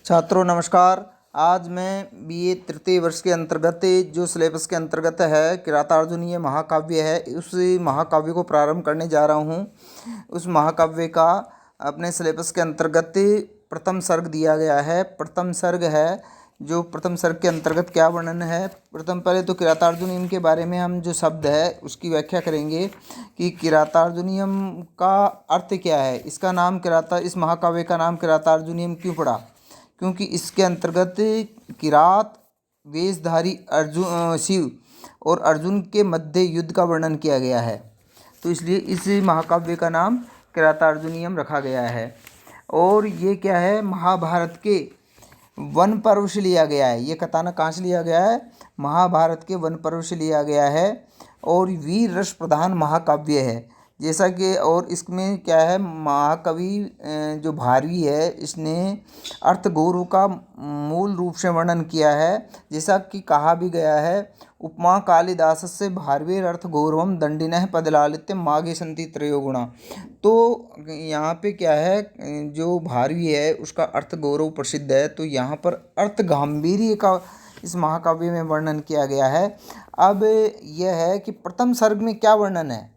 छात्रों नमस्कार। आज मैं बीए तृतीय वर्ष के अंतर्गत जो सिलेबस के अंतर्गत है किरातार्जुनीय महाकाव्य है, उस महाकाव्य को प्रारंभ करने जा रहा हूँ। उस महाकाव्य का अपने सिलेबस के अंतर्गत प्रथम सर्ग दिया गया है। प्रथम सर्ग है, जो प्रथम सर्ग के अंतर्गत क्या वर्णन है। पहले तो किरातार्जुनीयम के बारे में हम जो शब्द है उसकी व्याख्या करेंगे कि किरातार्जुनीयम का अर्थ क्या है। इस महाकाव्य का नाम किरातार्जुनीयम क्यों पड़ा, क्योंकि इसके अंतर्गत किरात वेशधारी शिव और अर्जुन के मध्य युद्ध का वर्णन किया गया है, तो इसलिए इस महाकाव्य का नाम किरातार्जुनीयम रखा गया है। और ये क्या है, महाभारत के वन पर्व से लिया गया है। ये कथानक कहाँ से लिया गया है, महाभारत के वन पर्व से लिया गया है और वीर रस प्रधान महाकाव्य है। जैसा कि और इसमें क्या है, महाकवि जो भारवी है इसने अर्थ गौरव का मूल रूप से वर्णन किया है। जैसा कि कहा भी गया है, उपमा कालिदास से भारवेर अर्थ गौरवम दंडिनः पदलालित्यम माघे संति त्रयो गुणा। तो यहाँ पे क्या है, जो भारवी है उसका अर्थ गौरव प्रसिद्ध है, तो यहाँ पर अर्थ गांधीर्य का इस महाकाव्य में वर्णन किया गया है। अब यह है कि प्रथम सर्ग में क्या वर्णन है,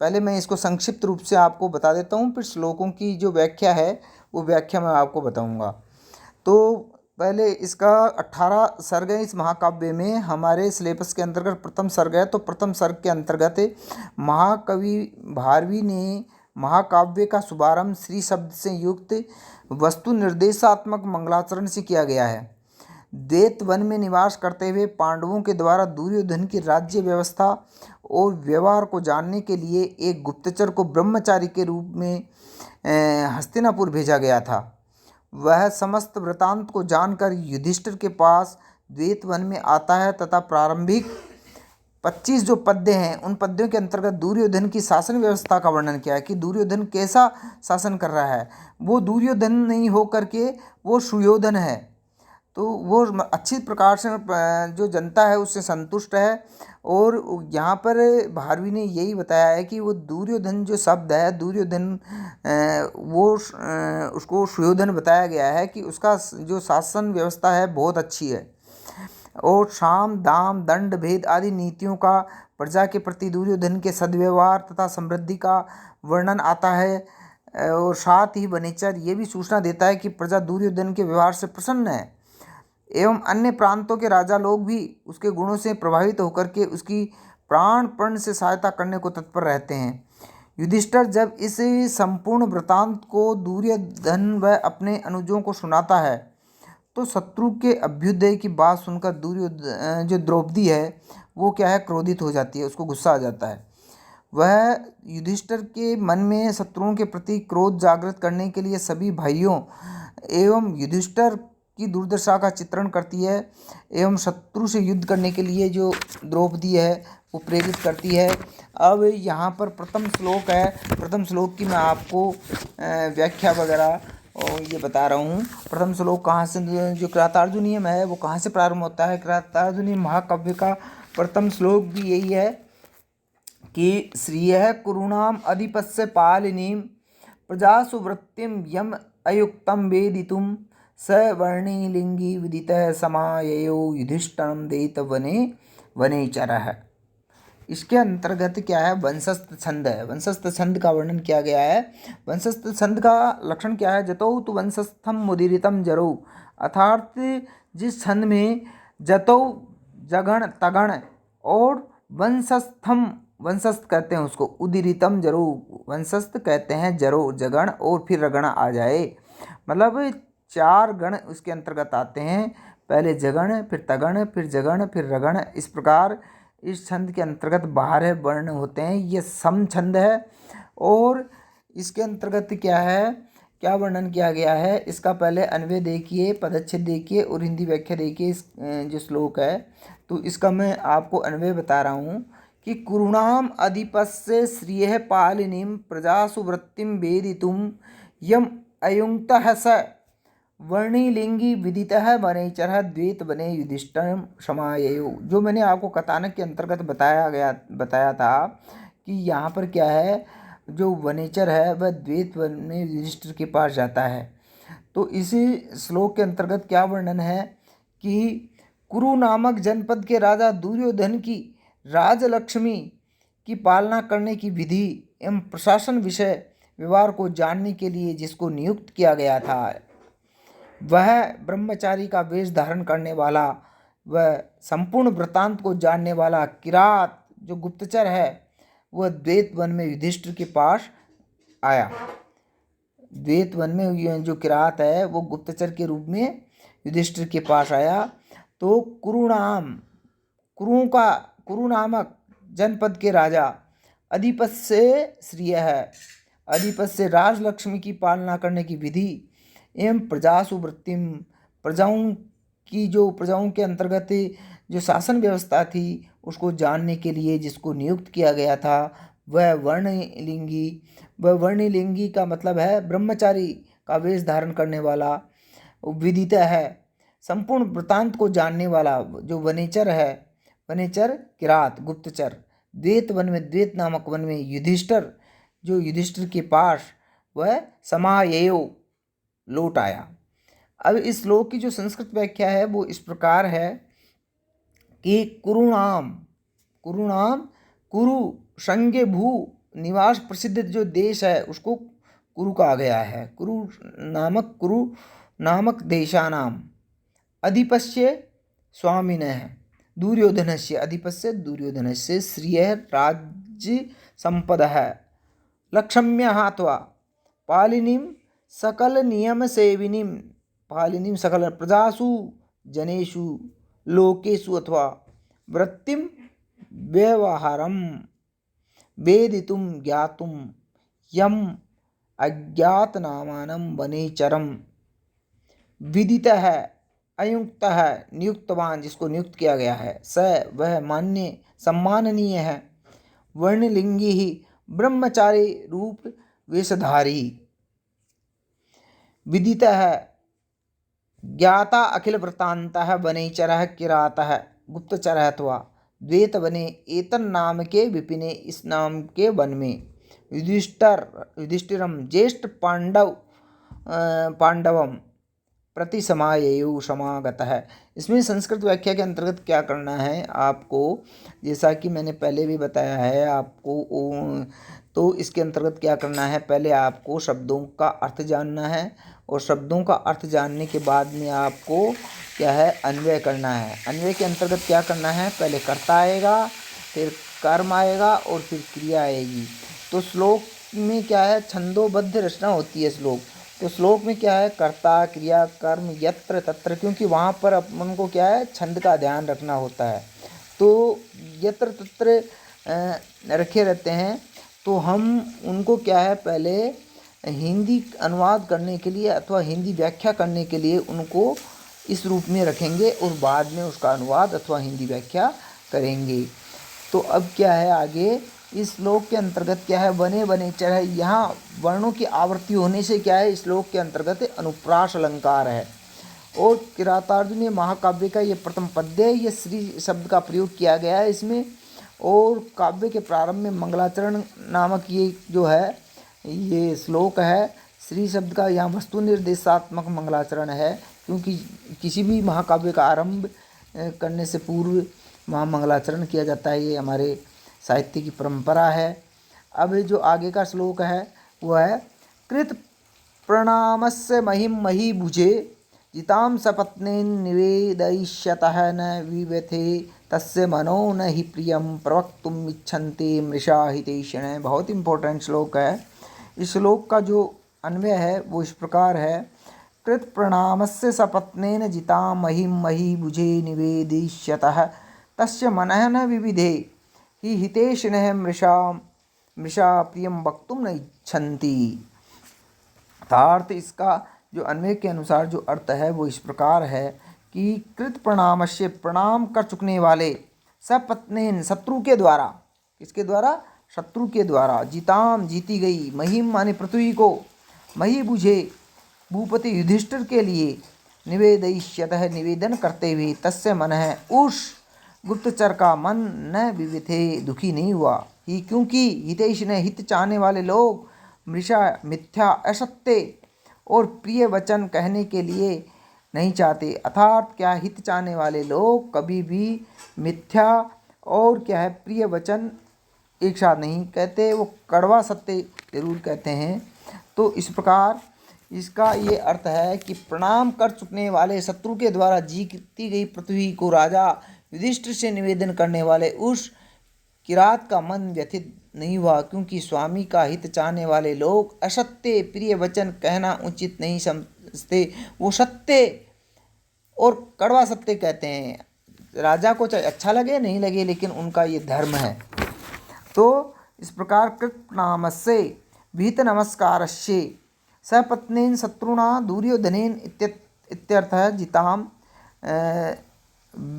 पहले मैं इसको संक्षिप्त रूप से आपको बता देता हूँ, फिर श्लोकों की जो व्याख्या है वो व्याख्या मैं आपको बताऊँगा। तो पहले इसका 18 सर्ग है। इस महाकाव्य में हमारे सिलेबस के अंतर्गत प्रथम सर्ग है, तो प्रथम सर्ग के अंतर्गत महाकवि भारवी ने महाकाव्य का शुभारंभ श्री शब्द से युक्त वस्तु निर्देशात्मक मंगलाचरण से किया गया है। द्वैत वन में निवास करते हुए पांडवों के द्वारा दुर्योधन की राज्य व्यवस्था और व्यवहार को जानने के लिए एक गुप्तचर को ब्रह्मचारी के रूप में हस्तिनापुर भेजा गया था। वह समस्त वृतांत को जानकर युधिष्ठिर के पास द्वैत वन में आता है तथा प्रारंभिक 25 जो पद्य हैं उन पद्यों के अंतर्गत दुर्योधन की शासन व्यवस्था का वर्णन किया है कि दुर्योधन कैसा शासन कर रहा है। वो दुर्योधन नहीं हो करके वो सुयोधन है, तो वो अच्छी प्रकार से जो जनता है उससे संतुष्ट है। और यहाँ पर भारवी ने यही बताया है कि वो दुर्योधन जो शब्द है, दुर्योधन उसको सुयोधन बताया गया है कि उसका जो शासन व्यवस्था है बहुत अच्छी है और साम दाम दंड भेद आदि नीतियों का प्रजा के प्रति दुर्योधन के सद्व्यवहार तथा समृद्धि का वर्णन आता है। और साथ ही वनेचर ये भी सूचना देता है कि प्रजा दुर्योधन के व्यवहार से प्रसन्न है एवं अन्य प्रांतों के राजा लोग भी उसके गुणों से प्रभावित होकर के उसकी प्राणपण से सहायता करने को तत्पर रहते हैं। युधिष्ठिर जब इस संपूर्ण वृतांत को दुर्योधन व अपने अनुजों को सुनाता है तो शत्रु के अभ्युदय की बात सुनकर दुर्योधन जो द्रौपदी है वो क्या है, क्रोधित हो जाती है, उसको गुस्सा आ जाता है। वह युधिष्ठिर के मन में शत्रुओं के प्रति क्रोध जागृत करने के लिए सभी भाइयों एवं युधिष्ठिर की दुर्दशा का चित्रण करती है एवं शत्रु से युद्ध करने के लिए जो द्रौपदी है वो प्रेरित करती है। अब यहाँ पर प्रथम श्लोक है, प्रथम श्लोक की मैं आपको व्याख्या वगैरह और ये बता रहा हूँ। प्रथम श्लोक कहाँ से, जो किरातार्जुनीयम है वो कहाँ से प्रारंभ होता है। किरातार्जुनीयम महाकाव्य का प्रथम श्लोक भी यही है कि श्रियः कुरूणाम अधिपस्य पालिनीं प्रजासु वृत्तिं यम अयुक्तं वेदितुं स वर्णिलिंगी विदितः समाययो युधिष्ठिरं दैतवने वनेचरः। इसके अंतर्गत क्या है, वंशस्थ छंद है। वंशस्थ छंद का वर्णन किया गया है। वंशस्थ छंद का लक्षण क्या है, जतौ तो वंशस्थम मुदीरितम जरौ, अर्थात जिस छंद में जतौ जगण तगण और वंशस्थम, वंशस्थ कहते हैं उसको, उदीरितम जरो वंशस्थ कहते हैं, जरो जगण और फिर रगण आ जाए, मतलब 4 गण उसके अंतर्गत आते हैं। पहले जगण, फिर तगण, फिर जगण, फिर रगण। इस प्रकार इस छंद के अंतर्गत 12 वर्ण होते हैं। ये सम छंद है और इसके अंतर्गत क्या है, क्या वर्णन किया गया है, इसका पहले अन्वय देखिए, पदच्छेद देखिए और हिंदी व्याख्या देखिए। इस जो श्लोक है तो इसका मैं आपको अन्वय बता रहा हूँ कि कुरुणाम अधिपस्य श्रियः पालिनीं प्रजासु वृत्तिं वेदितुं यम अयुङ्क्तः स वर्णिलिंगी विदितः वनेचरः द्वैत वने युधिष्ठिरं समाययो। जो मैंने आपको कथानक के अंतर्गत बताया था कि यहाँ पर क्या है, जो वनेचर है वह द्वैत वन में युधिष्ठिर के पास जाता है। तो इसी श्लोक के अंतर्गत क्या वर्णन है कि कुरु नामक जनपद के राजा दुर्योधन की राजलक्ष्मी की पालना करने की विधि एवं प्रशासन विषय व्यवहार को जानने के लिए जिसको नियुक्त किया गया था, वह ब्रह्मचारी का वेश धारण करने वाला, वह संपूर्ण वृत्तांत को जानने वाला किरात जो गुप्तचर है, वह द्वैत वन में युधिष्ठिर के पास आया। द्वैत वन में जो किरात है वो गुप्तचर के रूप में युधिष्ठिर के पास आया। तो कुरु नामक जनपद के राजा अधिपत से श्रेय है, अधिपत से राजलक्ष्मी की पालना करने की विधि एवं प्रजासु वृत्तिम, प्रजाओं के अंतर्गत जो शासन व्यवस्था थी उसको जानने के लिए जिसको नियुक्त किया गया था, वह वर्णलिंगी का मतलब है ब्रह्मचारी का वेश धारण करने वाला, विदित है, संपूर्ण वृत्तांत को जानने वाला जो वनेचर है, वनेचर किरात गुप्तचर, द्वैत वन में, द्वैत नामक वन में युधिष्ठिर, जो युधिष्ठिर के पास वह समायेयो लौट आया। अब इस श्लोक की जो संस्कृत व्याख्या है वो इस प्रकार है कि कुरु संज्ञ भू निवास प्रसिद्ध जो देश है उसको कुरु कहा गया है। कुरु नामक देशानाम अधिपस्य स्वामिनः दुर्योधनस्य, अधिपस्य दुर्योधनस्य श्रियः राज्य संपदः लक्ष्म्यः अथवा पालिनीं सकल नियम सेविनीं, पालिनीं सकल प्रजासु जनेषु लोकेषु अथवा वृत्तिं व्यवहारं वेदितुं ज्ञातुं यम अज्ञातनामानं वनेचरं विदितः अयुक्तः नियुक्तवान, जिसको नियुक्त किया गया है, स वह मान्य सम्माननीय है, वर्णलिंगी ही ब्रह्मचारी रूप वेशधारी, विदितः ज्ञाता अखिल वृत्तान्तः वनेचरः किरातः गुप्तचरः अथवा द्वैत वने एतन्नाम के विपिने, इस नाम के वन में युधिष्ठिरम ज्येष्ठ पांडवम प्रति समायेयु समागत है। इसमें संस्कृत व्याख्या के अंतर्गत क्या करना है आपको, जैसा कि मैंने पहले भी बताया है आपको, तो इसके अंतर्गत क्या करना है, पहले आपको शब्दों का अर्थ जानना है और शब्दों का अर्थ जानने के बाद में आपको क्या है अन्वय करना है। अन्वय के अंतर्गत क्या करना है, पहले कर्ता आएगा, फिर कर्म आएगा और फिर क्रिया आएगी। तो श्लोक में क्या है, छंदोबद्ध रचना होती है श्लोक। तो श्लोक में क्या है, कर्ता क्रिया कर्म यत्र तत्र, क्योंकि वहाँ पर अपन को क्या है छंद का ध्यान रखना होता है। तो यत्र तत्र रखे रहते हैं, तो हम उनको क्या है पहले हिंदी अनुवाद करने के लिए अथवा हिंदी व्याख्या करने के लिए उनको इस रूप में रखेंगे और बाद में उसका अनुवाद अथवा हिंदी व्याख्या करेंगे। तो अब क्या है आगे इस श्लोक के अंतर्गत क्या है, वने वनेचर है, यहाँ वर्णों की आवृत्ति होने से क्या है इस श्लोक के अंतर्गत अनुप्रास अलंकार है। और किरातार्जुनीय महाकाव्य का ये प्रथम पद्य है, ये श्री शब्द का प्रयोग किया गया है इसमें। और काव्य के प्रारंभ में मंगलाचरण नामक ये जो है ये श्लोक है, श्री शब्द का यहाँ वस्तु निर्देशात्मक मंगलाचरण है, क्योंकि किसी भी महाकाव्य का आरंभ करने से पूर्व वहाँ मंगलाचरण किया जाता है, ये हमारे साहित्य की परंपरा है। अब जो आगे का श्लोक है वह है कृत प्रणामस्य महिम मही भुजे जिताम सपत्नेन निवेदयिष्यतः न विव्यथे तस्य मनो न हि प्रियम प्रवक्तुम इच्छन्ते मृषा हितेषिणः। बहुत इंपॉर्टेंट श्लोक है। इस श्लोक का जो अन्वय है वो इस प्रकार है, कृत प्रणामस्य सपत्नेन जिताम महिम मही भुजे निवेदयिष्यतः तस्य मनः न विविधे हि हितेषिणः मृषा प्रियम वक्तुम न इच्छन्ति। अर्थात इसका जो अन्वय के अनुसार जो अर्थ है वो इस प्रकार है कि कृत प्रणामस्य प्रणाम कर चुकने वाले, सपत्नेन शत्रु के द्वारा, किसके द्वारा, शत्रु के द्वारा, जिताम जीती गई, महिम माने पृथ्वी को, मही बुझे भूपति युधिष्ठिर के लिए, निवेदयिष्यतः निवेदन करते हुए, तस्य मन है उस गुप्तचर का मन न विविथे दुखी नहीं हुआ, ही क्योंकि हितेश ने हित चाहने वाले लोग, मृषा मिथ्या असत्य और प्रिय वचन कहने के लिए नहीं चाहते। अर्थात क्या हित चाहने वाले लोग कभी भी मिथ्या और क्या है प्रिय वचन एक साथ नहीं कहते, वो कड़वा सत्य जरूर कहते हैं। तो इस प्रकार इसका ये अर्थ है कि प्रणाम कर चुकने वाले शत्रु के द्वारा जीती गई पृथ्वी को राजा युधिष्ठिर से निवेदन करने वाले उस किरात का मन व्यथित नहीं हुआ, क्योंकि स्वामी का हित चाहने वाले लोग असत्य प्रिय वचन कहना उचित नहीं समझते। वो सत्य और कड़वा सत्य कहते हैं। राजा को चाहे अच्छा लगे नहीं लगे, लेकिन उनका ये धर्म है। तो इस प्रकार कृतनामस्य भीत नमस्कारस्य सपत्नेन शत्रुणा दुर्योधनेन इत्यर्थः जिताम।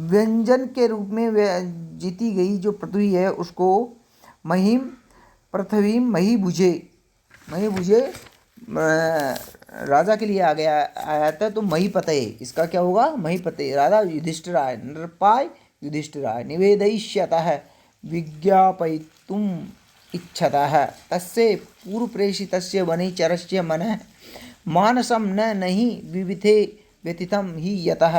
व्यंजन के रूप में जीती गई जो पृथ्वी है उसको महिम पृथ्वीम मही बुझे राजा के लिए आ गया आया था। तो महीपते इसका क्या होगा, महीपते राजा युधिष्ठिराय नृपाय युधिष्ठिराय निवेदयिष्यतः विज्ञापयितुम् इच्छतः तस्य पूर्वप्रेषितस्य वनेचरस्य मनः मानसं न नहीं विविधे व्यतीतं हि यतः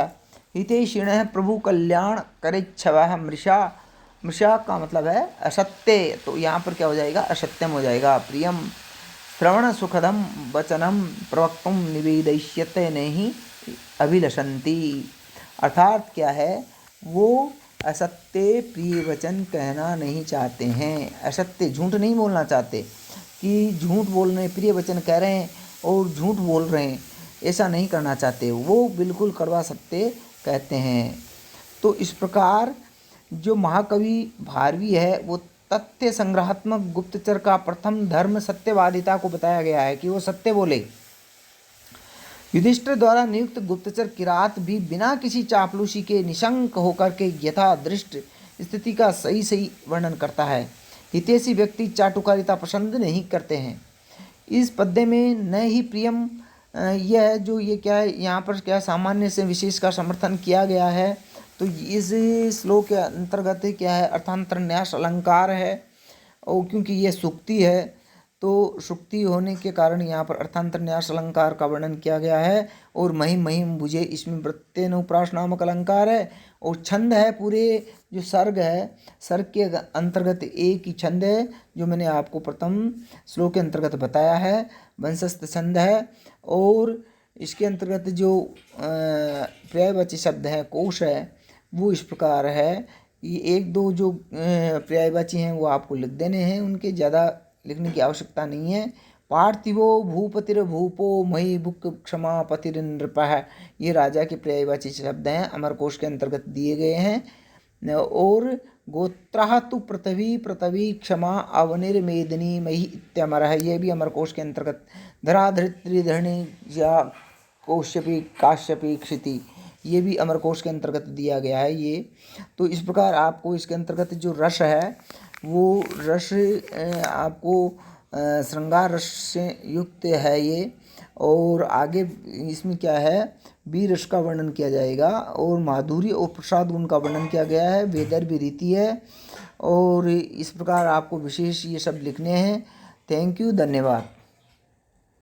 हितैषिणः प्रभु कल्याण करेच्छवः मृषा का मतलब है असत्य। तो यहाँ पर क्या हो जाएगा, असत्यम हो जाएगा। प्रियम श्रवण सुखदम वचनम प्रवक्तुम निवेदयिष्यते नहीं अभिलषन्ति। अर्थात क्या है, वो असत्य प्रिय वचन कहना नहीं चाहते हैं, असत्य झूठ नहीं बोलना चाहते कि झूठ बोल रहे प्रिय वचन कह रहे हैं और झूठ बोल रहे हैं, ऐसा नहीं करना चाहते। वो बिल्कुल कड़वा सत्य कहते हैं। तो इस प्रकार जो महाकवि भारवी है वो तथ्य संग्रहात्मक गुप्तचर का प्रथम धर्म सत्यवादिता को बताया गया है कि वो सत्य बोले। युधिष्ठिर द्वारा नियुक्त गुप्तचर किरात भी बिना किसी चापलूसी के निशंक होकर के यथा दृष्ट स्थिति का सही वर्णन करता है। हितैषी व्यक्ति चाटुकारिता पसंद नहीं करते हैं। इस पद्य में न ही प्रियम यह जो ये क्या है, यहाँ पर क्या सामान्य से विशेष का समर्थन किया गया है। तो इस श्लोक के अंतर्गत क्या है, अर्थांतर न्यास अलंकार है। और क्योंकि ये सुक्ति है तो सुक्ति होने के कारण यहाँ पर अर्थांतर न्यास अलंकार का वर्णन किया गया है। और महिम बुझे इसमें वृत्तेनुप्रास नामक अलंकार है। और छंद है पूरे जो सर्ग है, सर्ग के अंतर्गत एक ही छंद है जो मैंने आपको प्रथम श्लोक के अंतर्गत बताया है, वंशस्थ छंद है। और इसके अंतर्गत जो पर्यायवाची शब्द है कोश है वो इस प्रकार है। ये एक दो जो पर्यायवाची हैं वो आपको लिख देने हैं, उनके ज़्यादा लिखने की आवश्यकता नहीं है। पार्थिवो भूपतिर भूपो मही बुक क्षमा पतिर नृपः, ये राजा के पर्यायवाची शब्द हैं, अमरकोश के अंतर्गत दिए गए हैं। और गोत्रः तु पृथ्वी क्षमा अवनिर्मेदिनी मही इत्यमरः, ये भी अमरकोश के अंतर्गत। धराधृत्रिधरणी या कौश्यपी काश्यपी क्षिति, ये भी अमरकोश के अंतर्गत दिया गया है ये। तो इस प्रकार आपको इसके अंतर्गत जो रस है वो रस आपको श्रृंगार रस से युक्त है ये। और आगे इसमें क्या है, वीर रस का वर्णन किया जाएगा और माधुर्य और प्रसाद गुण का वर्णन किया गया है। वेदर भी रीति है और इस प्रकार आपको विशेष ये सब लिखने हैं। थैंक यू, धन्यवाद।